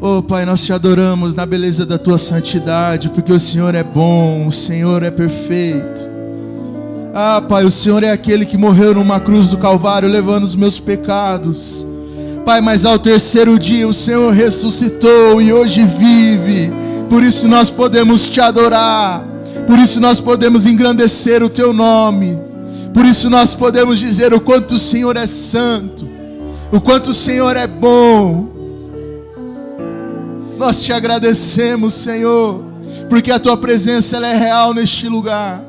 Oh Pai, nós te adoramos na beleza da tua santidade, porque o Senhor é bom, o Senhor é perfeito. Ah Pai, o Senhor é aquele que morreu numa cruz do Calvário, levando os meus pecados. Pai, mas ao terceiro dia o Senhor ressuscitou e hoje vive. Por isso nós podemos te adorar, por isso nós podemos engrandecer o teu nome, por isso nós podemos dizer o quanto o Senhor é santo, o quanto o Senhor é bom. Nós te agradecemos, Senhor, porque a tua presença ela é real neste lugar.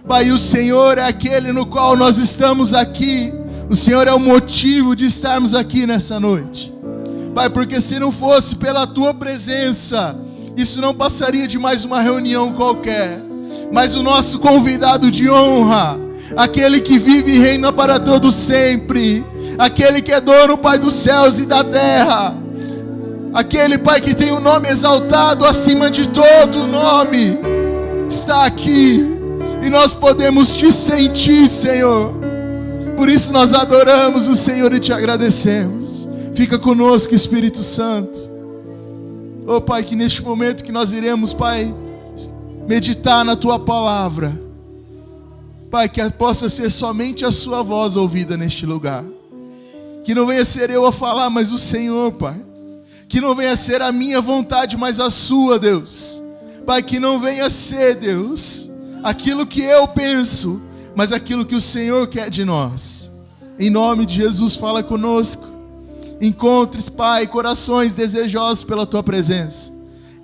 Pai, o Senhor é aquele no qual nós estamos aqui. O Senhor é o motivo de estarmos aqui nessa noite. Pai, porque se não fosse pela tua presença, isso não passaria de mais uma reunião qualquer. Mas o nosso convidado de honra, aquele que vive e reina para todo sempre, aquele que é dono, Pai, dos céus e da terra, aquele, Pai, que tem o nome exaltado acima de todo nome, está aqui, e nós podemos te sentir, Senhor. Por isso nós adoramos o Senhor e te agradecemos. Fica conosco, Espírito Santo. Oh Pai, que neste momento que nós iremos, Pai, meditar na tua palavra, Pai, que possa ser somente a sua voz ouvida neste lugar. Que não venha ser eu a falar, mas o Senhor, Pai. Que não venha ser a minha vontade, mas a sua, Deus. Pai, que não venha ser, Deus, aquilo que eu penso, mas aquilo que o Senhor quer de nós. Em nome de Jesus, fala conosco. Encontres, Pai, corações desejosos pela tua presença.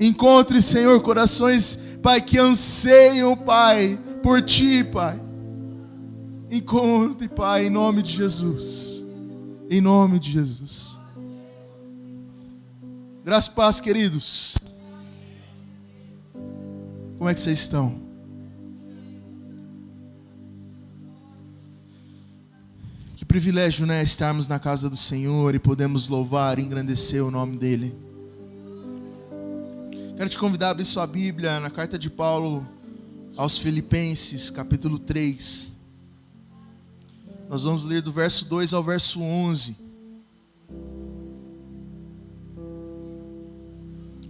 Encontre, Senhor, corações, Pai, que anseiam, Pai, por ti, Pai. Encontre, Pai, em nome de Jesus. Em nome de Jesus. Graça e paz, queridos. Como é que vocês estão? Que privilégio, né? Estarmos na casa do Senhor e podemos louvar e engrandecer o nome dEle. Quero te convidar a abrir sua Bíblia na carta de Paulo aos Filipenses, capítulo 3. Nós vamos ler do verso 2 ao verso 11.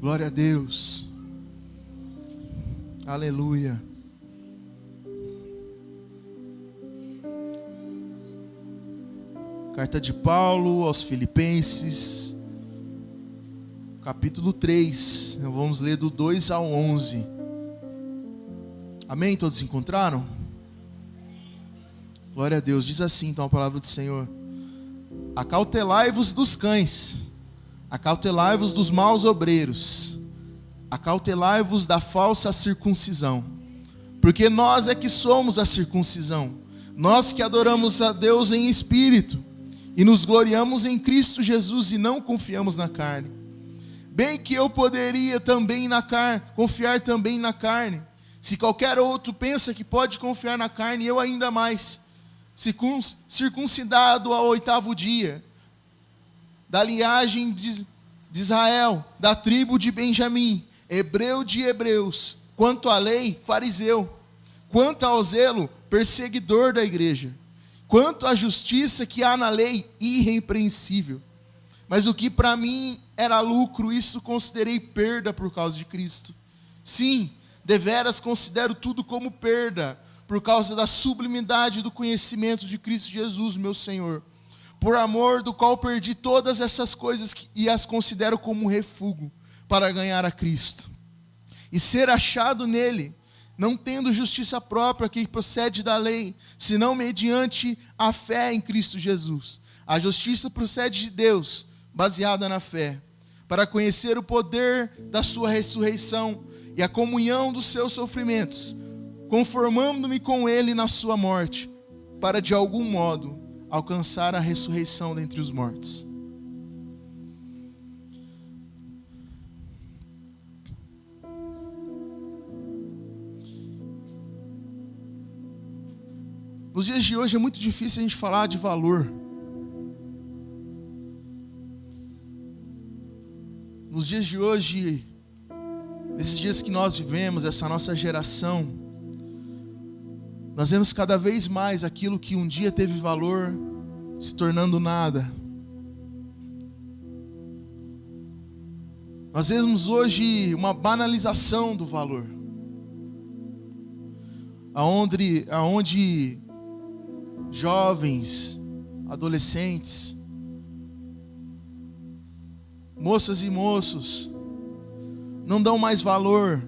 Glória a Deus. Aleluia. Carta de Paulo aos Filipenses, capítulo 3. Vamos ler do 2 ao 11. Amém? Todos encontraram? Glória a Deus. Diz assim então a palavra do Senhor: acautelai-vos dos cães, acautelai-vos dos maus obreiros, acautelai-vos da falsa circuncisão, porque nós é que somos a circuncisão, nós que adoramos a Deus em espírito e nos gloriamos em Cristo Jesus e não confiamos na carne. Bem que eu poderia também confiar também na carne. Se qualquer outro pensa que pode confiar na carne, eu ainda mais. Circuncidado ao 8º dia, da linhagem de Israel, da tribo de Benjamim, hebreu de hebreus, quanto à lei, fariseu, quanto ao zelo, perseguidor da igreja, quanto à justiça que há na lei, irrepreensível. Mas o que para mim era lucro, isso considerei perda por causa de Cristo. Sim, deveras considero tudo como perda, por causa da sublimidade do conhecimento de Cristo Jesus, meu Senhor, por amor do qual perdi todas essas coisas e as considero como um refúgio para ganhar a Cristo e ser achado nele, não tendo justiça própria que procede da lei, senão mediante a fé em Cristo Jesus. A justiça procede de Deus, baseada na fé, para conhecer o poder da sua ressurreição e a comunhão dos seus sofrimentos, conformando-me com ele na sua morte, para de algum modo alcançar a ressurreição dentre os mortos. Nos dias de hoje é muito difícil a gente falar de valor. Nos dias de hoje, nesses dias que nós vivemos, essa nossa geração, nós vemos cada vez mais aquilo que um dia teve valor se tornando nada. Nós vemos hoje uma banalização do valor, aonde jovens, adolescentes, moças e moços não dão mais valor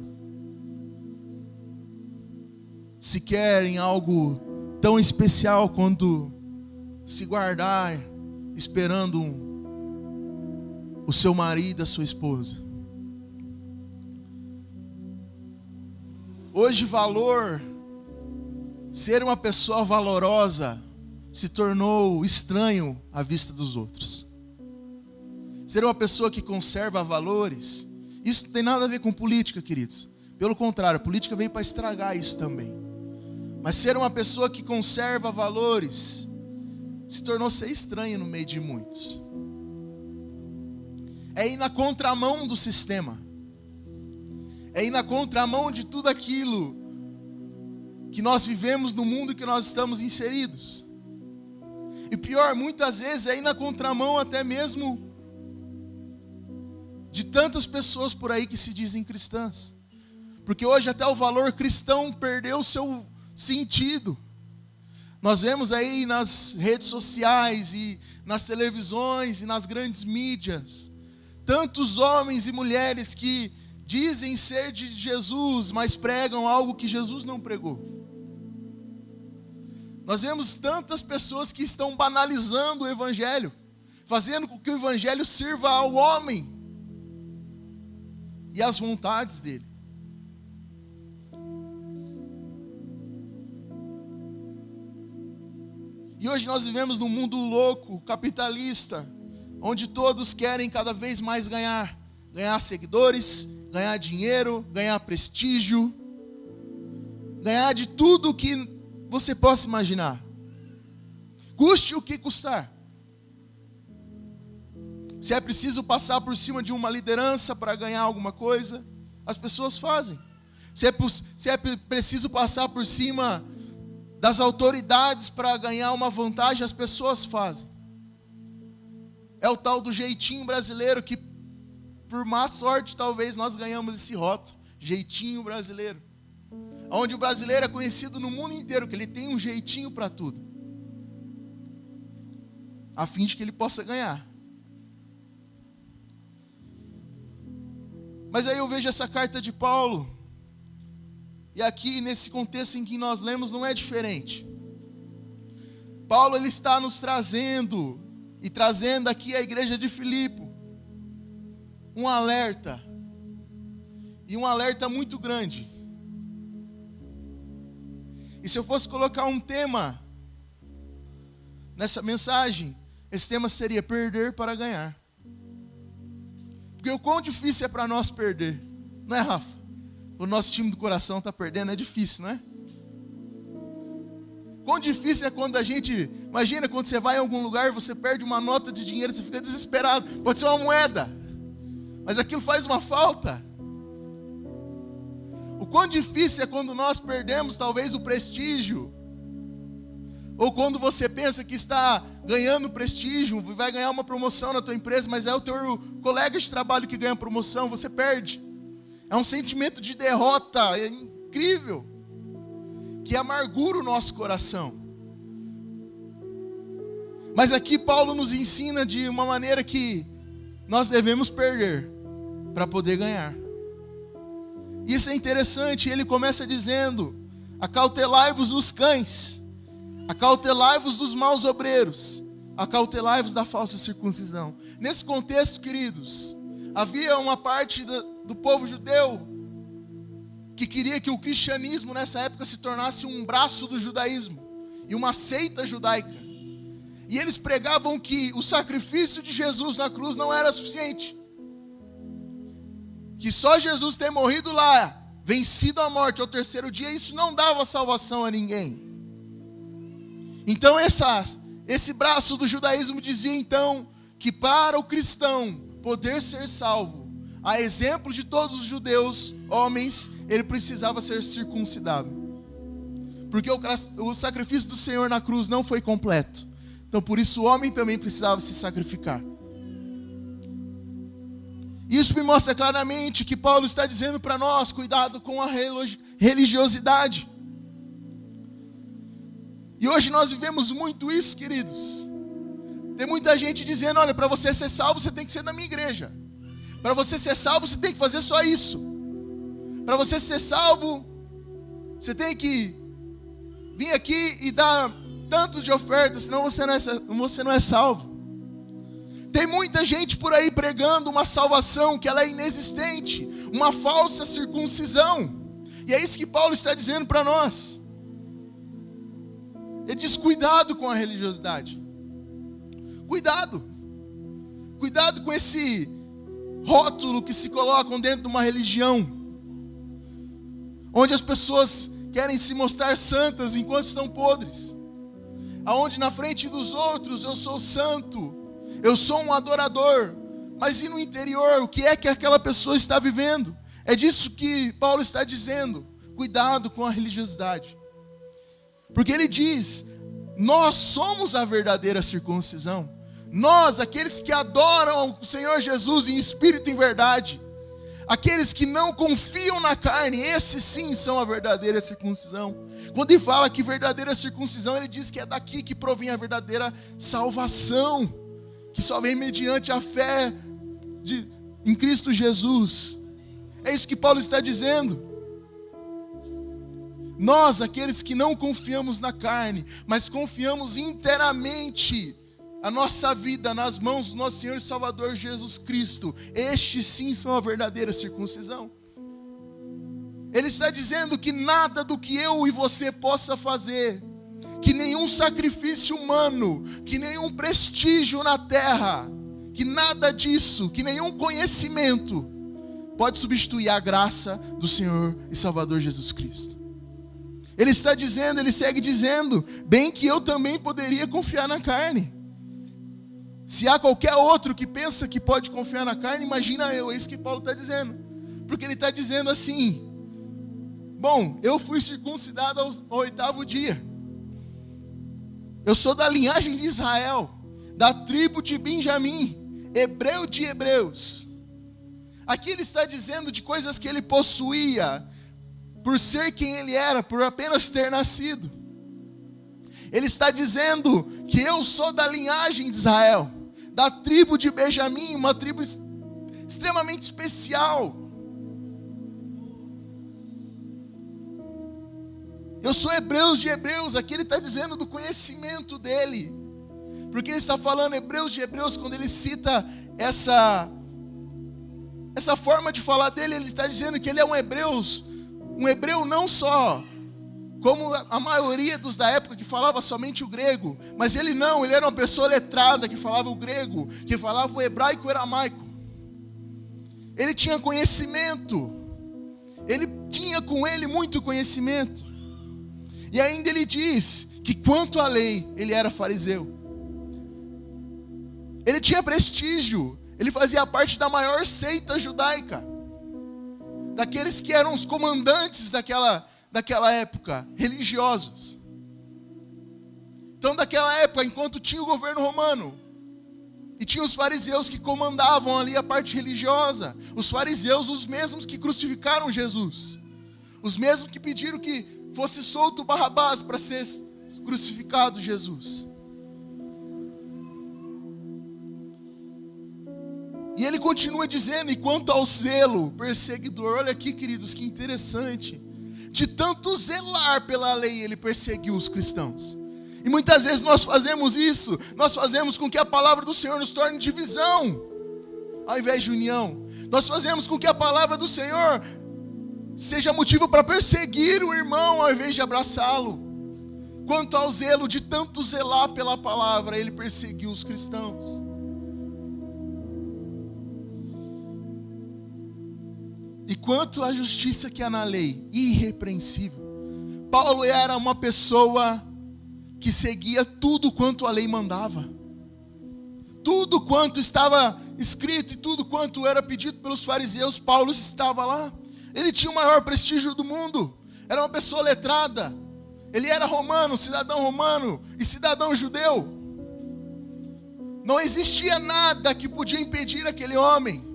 sequer em algo tão especial quanto se guardar esperando o seu marido, a sua esposa. Hoje valor, ser uma pessoa valorosa, se tornou estranho à vista dos outros. Ser uma pessoa que conserva valores, isso não tem nada a ver com política, queridos. Pelo contrário, a política veio para estragar isso também. Mas ser uma pessoa que conserva valores se tornou ser estranho no meio de muitos. É ir na contramão do sistema. É ir na contramão de tudo aquilo que nós vivemos no mundo que nós estamos inseridos. E pior, muitas vezes é ir na contramão até mesmo de tantas pessoas por aí que se dizem cristãs. Porque hoje até o valor cristão perdeu o seu sentido. Nós vemos aí nas redes sociais e nas televisões e nas grandes mídias tantos homens e mulheres que dizem ser de Jesus, mas pregam algo que Jesus não pregou. Nós vemos tantas pessoas que estão banalizando o Evangelho, fazendo com que o Evangelho sirva ao homem e às vontades dele. E hoje nós vivemos num mundo louco, capitalista, onde todos querem cada vez mais ganhar seguidores, ganhar dinheiro, ganhar prestígio, ganhar de tudo que você possa imaginar. Custe o que custar. Se é preciso passar por cima de uma liderança para ganhar alguma coisa, as pessoas fazem. Se é preciso passar por cima das autoridades para ganhar uma vantagem, as pessoas fazem. É o tal do jeitinho brasileiro que, por má sorte, talvez nós ganhamos esse rótulo, jeitinho brasileiro. Onde o brasileiro é conhecido no mundo inteiro, que ele tem um jeitinho para tudo, a fim de que ele possa ganhar. Mas aí eu vejo essa carta de Paulo, e aqui nesse contexto em que nós lemos não é diferente. Paulo ele está nos trazendo aqui a igreja de Filipe um alerta, e um alerta muito grande. E se eu fosse colocar um tema nessa mensagem, esse tema seria perder para ganhar. Porque o quão difícil é para nós perder, não é, Rafa? O nosso time do coração está perdendo, é difícil, não é? Quão difícil é quando a gente, imagina quando você vai em algum lugar, você perde uma nota de dinheiro, você fica desesperado, pode ser uma moeda, mas aquilo faz uma falta. O quão difícil é quando nós perdemos talvez o prestígio, ou quando você pensa que está ganhando prestígio, vai ganhar uma promoção na tua empresa, mas é o teu colega de trabalho que ganha promoção, você perde. É um sentimento de derrota, é incrível, que amargura o nosso coração. Mas aqui Paulo nos ensina de uma maneira que nós devemos perder para poder ganhar. Isso é interessante, ele começa dizendo: acautelai-vos dos cães, acautelai-vos dos maus obreiros, acautelai-vos da falsa circuncisão. Nesse contexto, queridos, havia uma parte do povo judeu que queria que o cristianismo nessa época se tornasse um braço do judaísmo e uma seita judaica. E eles pregavam que o sacrifício de Jesus na cruz não era suficiente, que só Jesus ter morrido lá, vencido a morte ao terceiro dia, isso não dava salvação a ninguém. Então esse braço do judaísmo dizia então que para o cristão poder ser salvo, a exemplo de todos os judeus, homens, ele precisava ser circuncidado. Porque o sacrifício do Senhor na cruz não foi completo. Então por isso o homem também precisava se sacrificar. Isso me mostra claramente que Paulo está dizendo para nós: cuidado com a religiosidade. E hoje nós vivemos muito isso, queridos. Tem muita gente dizendo: olha, para você ser salvo, você tem que ser da minha igreja. Para você ser salvo, você tem que fazer só isso. Para você ser salvo, você tem que vir aqui e dar tantos de ofertas, senão você não é salvo. Tem muita gente por aí pregando uma salvação que ela é inexistente, uma falsa circuncisão. E é isso que Paulo está dizendo para nós. Ele diz: cuidado com a religiosidade. Cuidado. Cuidado com esse rótulo que se colocam dentro de uma religião, onde as pessoas querem se mostrar santas enquanto estão podres. Aonde na frente dos outros eu sou santo, eu sou um adorador, mas e no interior, o que é que aquela pessoa está vivendo? É disso que Paulo está dizendo: cuidado com a religiosidade. Porque ele diz: nós somos a verdadeira circuncisão. Nós, aqueles que adoram o Senhor Jesus em espírito e em verdade, aqueles que não confiam na carne, esses sim são a verdadeira circuncisão. Quando ele fala que verdadeira circuncisão, ele diz que é daqui que provém a verdadeira salvação, que só vem mediante a fé em Cristo Jesus. É isso que Paulo está dizendo. Nós, aqueles que não confiamos na carne, mas confiamos inteiramente a nossa vida nas mãos do nosso Senhor e Salvador Jesus Cristo, estes sim são a verdadeira circuncisão. Ele está dizendo que nada do que eu e você possa fazer, que nenhum sacrifício humano, que nenhum prestígio na terra, que nada disso, que nenhum conhecimento pode substituir a graça do Senhor e Salvador Jesus Cristo. Ele está dizendo, ele segue dizendo: bem que eu também poderia confiar na carne. Se há qualquer outro que pensa que pode confiar na carne, imagina eu. É isso que Paulo está dizendo. Porque ele está dizendo assim: bom, eu fui circuncidado ao 8º dia. Eu sou da linhagem de Israel, da tribo de Benjamim, hebreu de hebreus. Aqui ele está dizendo de coisas que ele possuía, por ser quem ele era, por apenas ter nascido. Ele está dizendo que eu sou da linhagem de Israel, da tribo de Benjamim, uma tribo extremamente especial. Eu sou hebreus de hebreus. Aqui ele está dizendo do conhecimento dele, porque ele está falando hebreus de hebreus. Quando ele cita essa forma de falar dele, ele está dizendo que ele é um hebreu não só como a maioria dos da época que falava somente o grego, mas ele era uma pessoa letrada que falava o grego, que falava o hebraico e o aramaico. Ele tinha conhecimento, ele tinha com ele muito conhecimento. E ainda ele diz que quanto à lei, ele era fariseu. Ele tinha prestígio, ele fazia parte da maior seita judaica, daqueles que eram os comandantes daquela época, religiosos. Então, daquela época, enquanto tinha o governo romano, e tinha os fariseus que comandavam ali a parte religiosa, os fariseus, os mesmos que crucificaram Jesus, os mesmos que pediram que fosse solto Barrabás para ser crucificado Jesus. E ele continua dizendo: e quanto ao zelo perseguidor, olha aqui, queridos, que interessante, de tanto zelar pela lei, ele perseguiu os cristãos. E muitas vezes nós fazemos isso, nós fazemos com que a palavra do Senhor nos torne divisão, ao invés de união. Nós fazemos com que a palavra do Senhor seja motivo para perseguir o irmão, ao invés de abraçá-lo. Quanto ao zelo, de tanto zelar pela palavra, ele perseguiu os cristãos. E quanto à justiça que há na lei, irrepreensível. Paulo era uma pessoa que seguia tudo quanto a lei mandava. Tudo quanto estava escrito e tudo quanto era pedido pelos fariseus, Paulo estava lá. Ele tinha o maior prestígio do mundo. Era uma pessoa letrada. Ele era romano, cidadão romano e cidadão judeu. Não existia nada que podia impedir aquele homem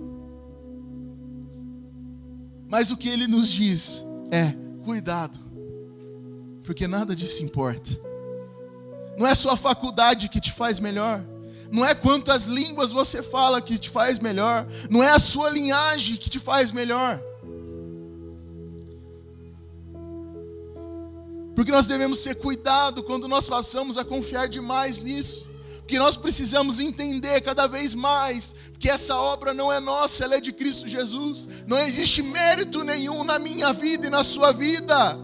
Mas o que ele nos diz é: cuidado, porque nada disso importa. Não é sua faculdade que te faz melhor, não é quantas línguas você fala que te faz melhor, não é a sua linhagem que te faz melhor. Porque nós devemos ter cuidado quando nós passamos a confiar demais nisso. Porque nós precisamos entender cada vez mais que essa obra não é nossa, ela é de Cristo Jesus. Não existe mérito nenhum na minha vida e na sua vida,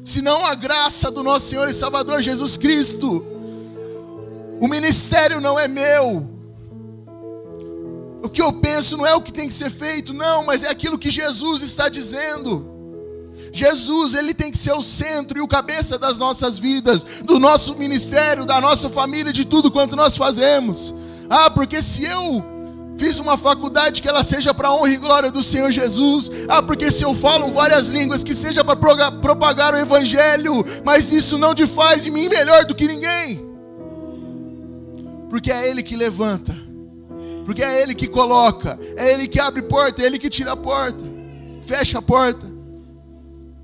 senão a graça do nosso Senhor e Salvador Jesus Cristo. O ministério não é meu. O que eu penso não é o que tem que ser feito, não, mas é aquilo que Jesus está dizendo. Jesus, ele tem que ser o centro e o cabeça das nossas vidas, do nosso ministério, da nossa família, de tudo quanto nós fazemos. Porque se eu fiz uma faculdade, que ela seja para a honra e glória do Senhor Jesus. Porque se eu falo várias línguas, que seja para propagar o Evangelho. Mas isso não te faz de mim melhor do que ninguém. Porque é Ele que levanta, porque é Ele que coloca, é Ele que abre porta, é Ele que tira a porta, fecha a porta.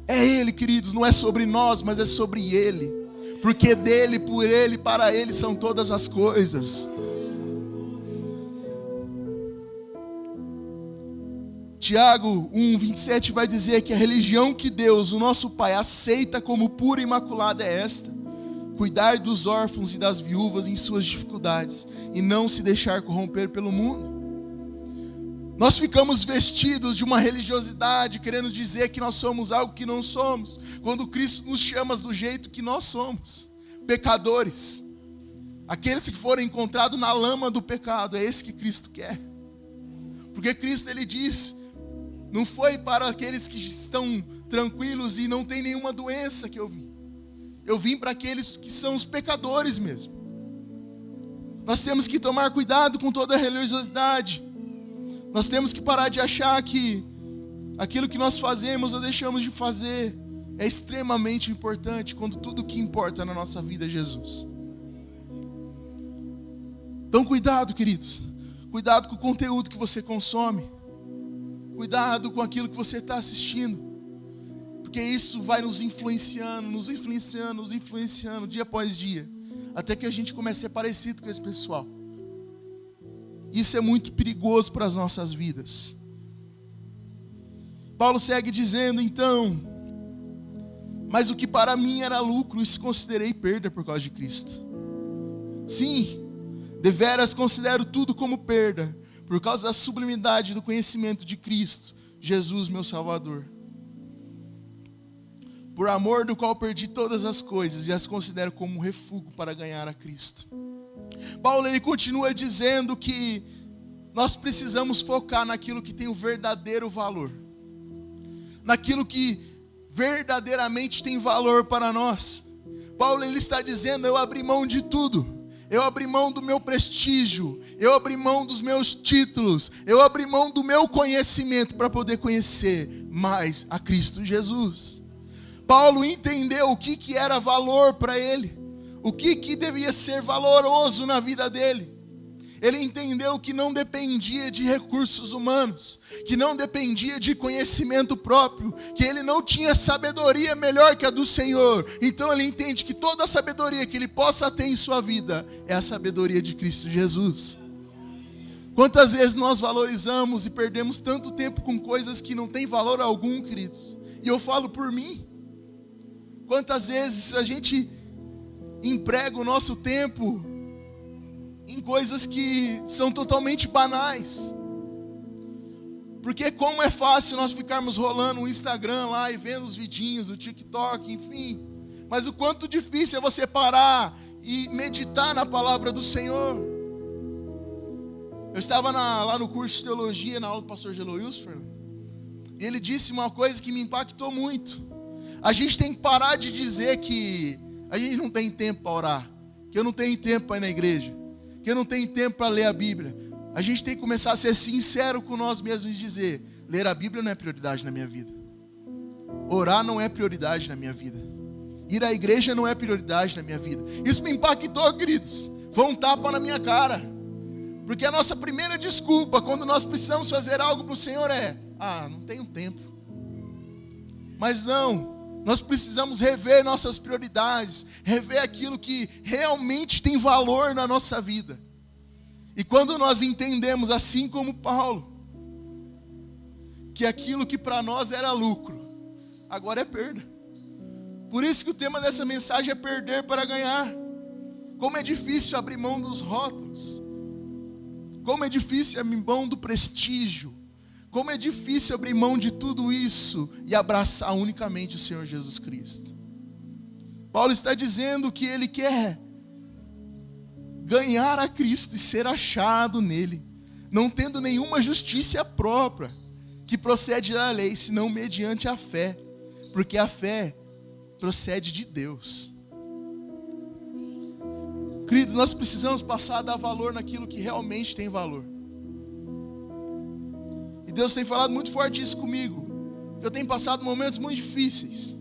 É Ele, queridos, não é sobre nós, mas é sobre Ele. Porque dele, por Ele, para Ele são todas as coisas. Tiago 1:27 vai dizer que a religião que Deus, o nosso Pai, aceita como pura e imaculada é esta: cuidar dos órfãos e das viúvas em suas dificuldades, e não se deixar corromper pelo mundo. Nós ficamos vestidos de uma religiosidade, querendo dizer que nós somos algo que não somos, quando Cristo nos chama do jeito que nós somos, pecadores. Aqueles que foram encontrados na lama do pecado, é esse que Cristo quer. Porque Cristo, ele diz, não foi para aqueles que estão tranquilos e não tem nenhuma doença que eu vim. Eu vim para aqueles que são os pecadores mesmo. Nós temos que tomar cuidado com toda a religiosidade. Nós temos que parar de achar que aquilo que nós fazemos ou deixamos de fazer é extremamente importante, quando tudo que importa na nossa vida é Jesus. Então cuidado, queridos. Cuidado com o conteúdo que você consome. Cuidado com aquilo que você está assistindo. Porque isso vai nos influenciando dia após dia, até que a gente comece a ser parecido com esse pessoal. Isso é muito perigoso para as nossas vidas. Paulo segue dizendo então: mas o que para mim era lucro, isso considerei perda por causa de Cristo. Sim, deveras considero tudo como perda, por causa da sublimidade do conhecimento de Cristo, Jesus meu Salvador. Por amor do qual perdi todas as coisas e as considero como um refúgio para ganhar a Cristo. Paulo, ele continua dizendo que nós precisamos focar naquilo que tem o verdadeiro valor, naquilo que verdadeiramente tem valor para nós. Paulo, ele está dizendo: eu abri mão de tudo, eu abri mão do meu prestígio, eu abri mão dos meus títulos, eu abri mão do meu conhecimento para poder conhecer mais a Cristo Jesus. Paulo entendeu o que era valor para ele, o que devia ser valoroso na vida dele. Ele entendeu que não dependia de recursos humanos, que não dependia de conhecimento próprio, que ele não tinha sabedoria melhor que a do Senhor. Então ele entende que toda a sabedoria que ele possa ter em sua vida é a sabedoria de Cristo Jesus. Quantas vezes nós valorizamos e perdemos tanto tempo com coisas que não têm valor algum, queridos? E eu falo por mim. Quantas vezes a gente emprega o nosso tempo em coisas que são totalmente banais? Porque como é fácil nós ficarmos rolando o Instagram lá e vendo os vidinhos, o TikTok, enfim. Mas o quanto difícil é você parar e meditar na palavra do Senhor. Eu estava lá no curso de teologia, na aula do pastor Gelo Wilson, e ele disse uma coisa que me impactou muito. A gente tem que parar de dizer que a gente não tem tempo para orar, que eu não tenho tempo para ir na igreja, que eu não tenho tempo para ler a Bíblia. A gente tem que começar a ser sincero com nós mesmos e dizer: ler a Bíblia não é prioridade na minha vida, orar não é prioridade na minha vida, ir à igreja não é prioridade na minha vida. Isso me impactou, queridos. Foi um tapa na minha cara. Porque a nossa primeira desculpa quando nós precisamos fazer algo para o Senhor é: não tenho tempo. Mas não, nós precisamos rever nossas prioridades, rever aquilo que realmente tem valor na nossa vida. E quando nós entendemos, assim como Paulo, que aquilo que para nós era lucro, agora é perda. Por isso que o tema dessa mensagem é perder para ganhar. Como é difícil abrir mão dos rótulos. Como é difícil abrir mão do prestígio. Como é difícil abrir mão de tudo isso e abraçar unicamente o Senhor Jesus Cristo. Paulo está dizendo que ele quer ganhar a Cristo e ser achado nele, não tendo nenhuma justiça própria que procede da lei, senão mediante a fé, porque a fé procede de Deus. Queridos, nós precisamos passar a dar valor naquilo que realmente tem valor. E Deus tem falado muito forte isso comigo. Eu tenho passado momentos muito difíceis.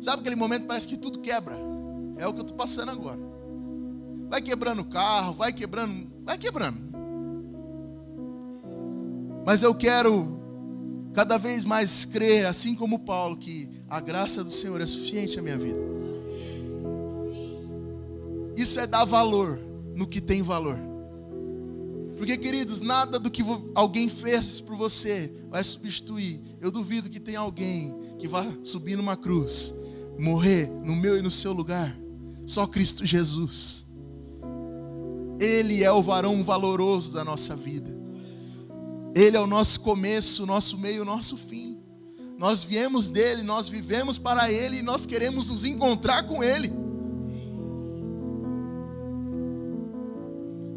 Sabe aquele momento que parece que tudo quebra? É o que eu estou passando agora. Vai quebrando o carro, vai quebrando. Mas eu quero cada vez mais crer, assim como Paulo, que a graça do Senhor é suficiente na minha vida. Isso é dar valor no que tem valor. Porque, queridos, nada do que alguém fez por você vai substituir. Eu duvido que tenha alguém que vá subir numa cruz, morrer no meu e no seu lugar. Só Cristo Jesus. Ele é o varão valoroso da nossa vida. Ele é o nosso começo, o nosso meio, o nosso fim. Nós viemos dele, nós vivemos para ele e nós queremos nos encontrar com ele.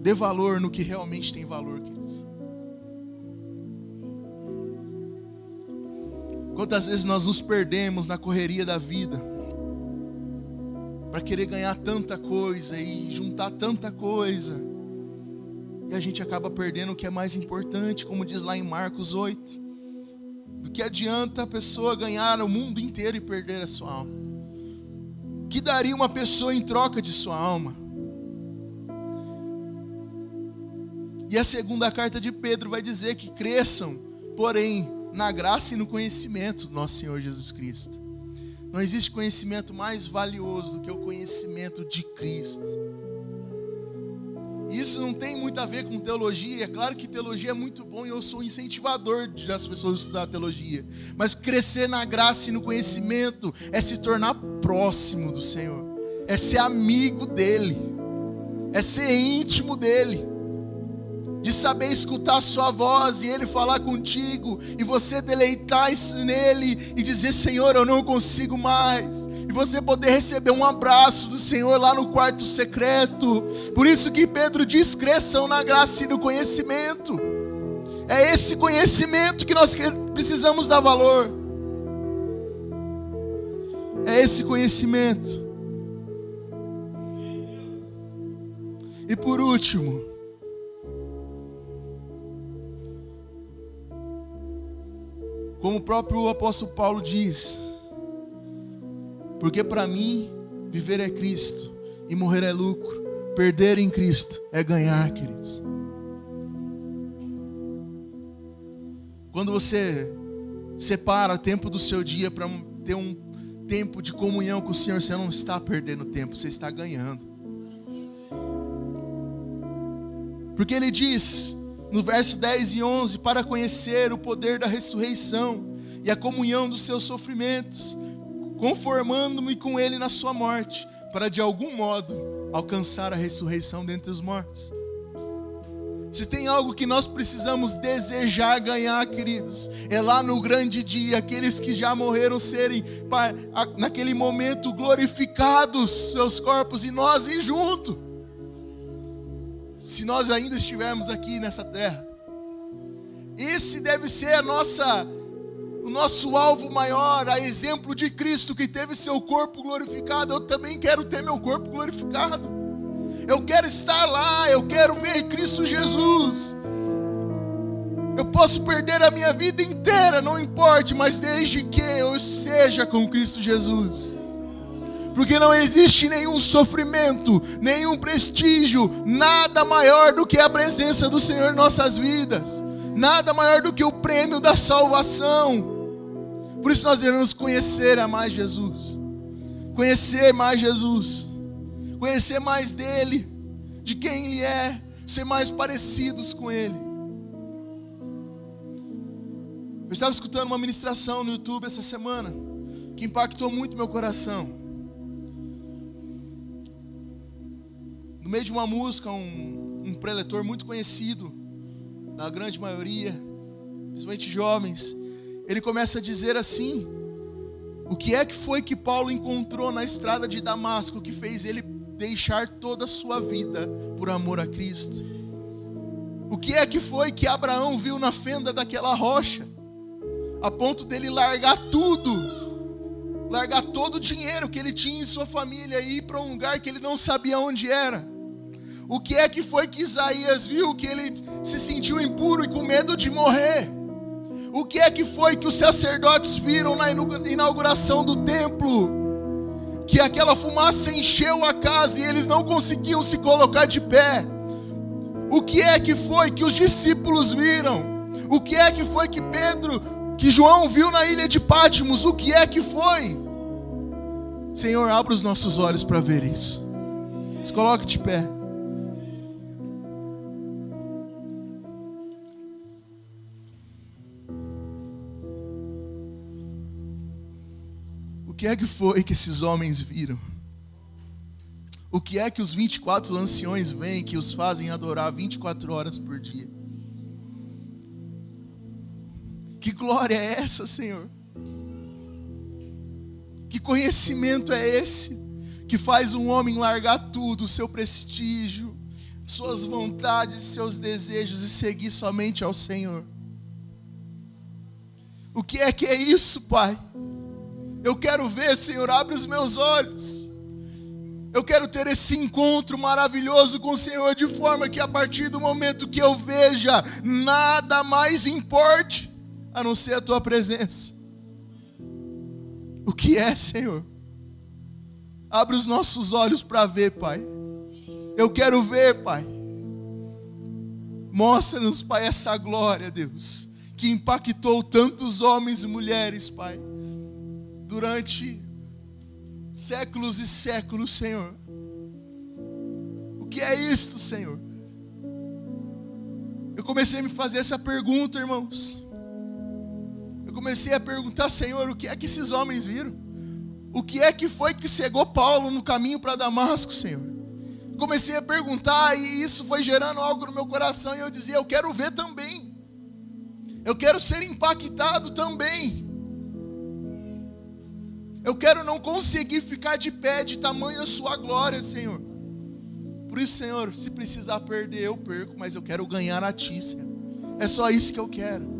Dê valor no que realmente tem valor, queridos. Quantas vezes nós nos perdemos na correria da vida para querer ganhar tanta coisa e juntar tanta coisa, e a gente acaba perdendo o que é mais importante, como diz lá em Marcos 8. Do que adianta a pessoa ganhar o mundo inteiro e perder a sua alma? O que daria uma pessoa em troca de sua alma? E a segunda carta de Pedro vai dizer que cresçam, porém, na graça e no conhecimento do nosso Senhor Jesus Cristo. Não existe conhecimento mais valioso do que o conhecimento de Cristo. Isso não tem muito a ver com teologia. É claro que teologia é muito bom e eu sou incentivador das pessoas estudar teologia. Mas crescer na graça e no conhecimento é se tornar próximo do Senhor. É ser amigo dEle. É ser íntimo dEle. De saber escutar a sua voz e Ele falar contigo, e você deleitar-se nele e dizer: Senhor, eu não consigo mais, e você poder receber um abraço do Senhor lá no quarto secreto. Por isso que Pedro diz: cresçam na graça e no conhecimento. É esse conhecimento que nós precisamos dar valor. É esse conhecimento. E por último, como o próprio apóstolo Paulo diz: porque para mim viver é Cristo e morrer é lucro. Perder em Cristo é ganhar, queridos. Quando você separa tempo do seu dia para ter um tempo de comunhão com o Senhor, você não está perdendo tempo, você está ganhando. Porque ele diz no verso 10 e 11, para conhecer o poder da ressurreição e a comunhão dos seus sofrimentos, conformando-me com ele na sua morte, para de algum modo alcançar a ressurreição dentre os mortos. Se tem algo que nós precisamos desejar ganhar, queridos, é lá no grande dia, aqueles que já morreram serem, naquele momento, glorificados, seus corpos, e nós ir junto. Se nós ainda estivermos aqui nessa terra, esse deve ser o nosso alvo maior, a exemplo de Cristo que teve seu corpo glorificado. Eu também quero ter meu corpo glorificado. Eu quero estar lá, eu quero ver Cristo Jesus. Eu posso perder a minha vida inteira, não importa, mas desde que eu seja com Cristo Jesus. Porque não existe nenhum sofrimento, nenhum prestígio, nada maior do que a presença do Senhor em nossas vidas. nada maior do que o prêmio da salvação. Por isso nós devemos conhecer mais Jesus, conhecer mais Jesus, conhecer mais dele, de quem ele é, ser mais parecidos com ele. Eu estava escutando uma ministração no YouTube essa semana, que impactou muito meu coração. No meio de uma música, um preletor muito conhecido, da grande maioria, principalmente jovens, ele começa a dizer assim: o que é que foi que Paulo encontrou na estrada de Damasco que fez ele deixar toda a sua vida por amor a Cristo? O que é que foi que Abraão viu na fenda daquela rocha, a ponto dele largar tudo, largar todo o dinheiro que ele tinha em sua família e ir para um lugar que ele não sabia onde era? O que é que foi que Isaías viu, que ele se sentiu impuro e com medo de morrer? O que é que foi que os sacerdotes viram na inauguração do templo, que aquela fumaça encheu a casa e eles não conseguiam se colocar de pé? O que é que foi que os discípulos viram? O que é que foi que Pedro, que João viu na ilha de Pátimos? O que é que foi? Senhor, abra os nossos olhos para ver isso. Se coloque de pé. O que é que foi que esses homens viram? O que é que os 24 anciões veem que os fazem adorar 24 horas por dia? Que glória é essa, Senhor? Que conhecimento é esse que faz um homem largar tudo, o seu prestígio, suas vontades, seus desejos e seguir somente ao Senhor? O que é isso, Pai? Eu quero ver, Senhor, abre os meus olhos. Eu quero ter esse encontro maravilhoso com o Senhor, de forma que a partir do momento que eu veja, nada mais importe, a não ser a Tua presença. O que é, Senhor? Abre os nossos olhos para ver, Pai. Eu quero ver, Pai. Mostra-nos, Pai, essa glória, Deus, que impactou tantos homens e mulheres, Pai, durante séculos e séculos, Senhor. O que é isto, Senhor? Eu comecei a me fazer essa pergunta, irmãos. Eu comecei a perguntar, Senhor, o que é que esses homens viram? O que é que foi que cegou Paulo no caminho para Damasco, Senhor? Eu comecei a perguntar e isso foi gerando algo no meu coração e eu dizia, eu quero ver também. Eu quero ser impactado também. Eu quero não conseguir ficar de pé de tamanha sua glória, Senhor. Por isso, Senhor, se precisar perder, eu perco, mas eu quero ganhar a Ti, Senhor. É só isso que eu quero.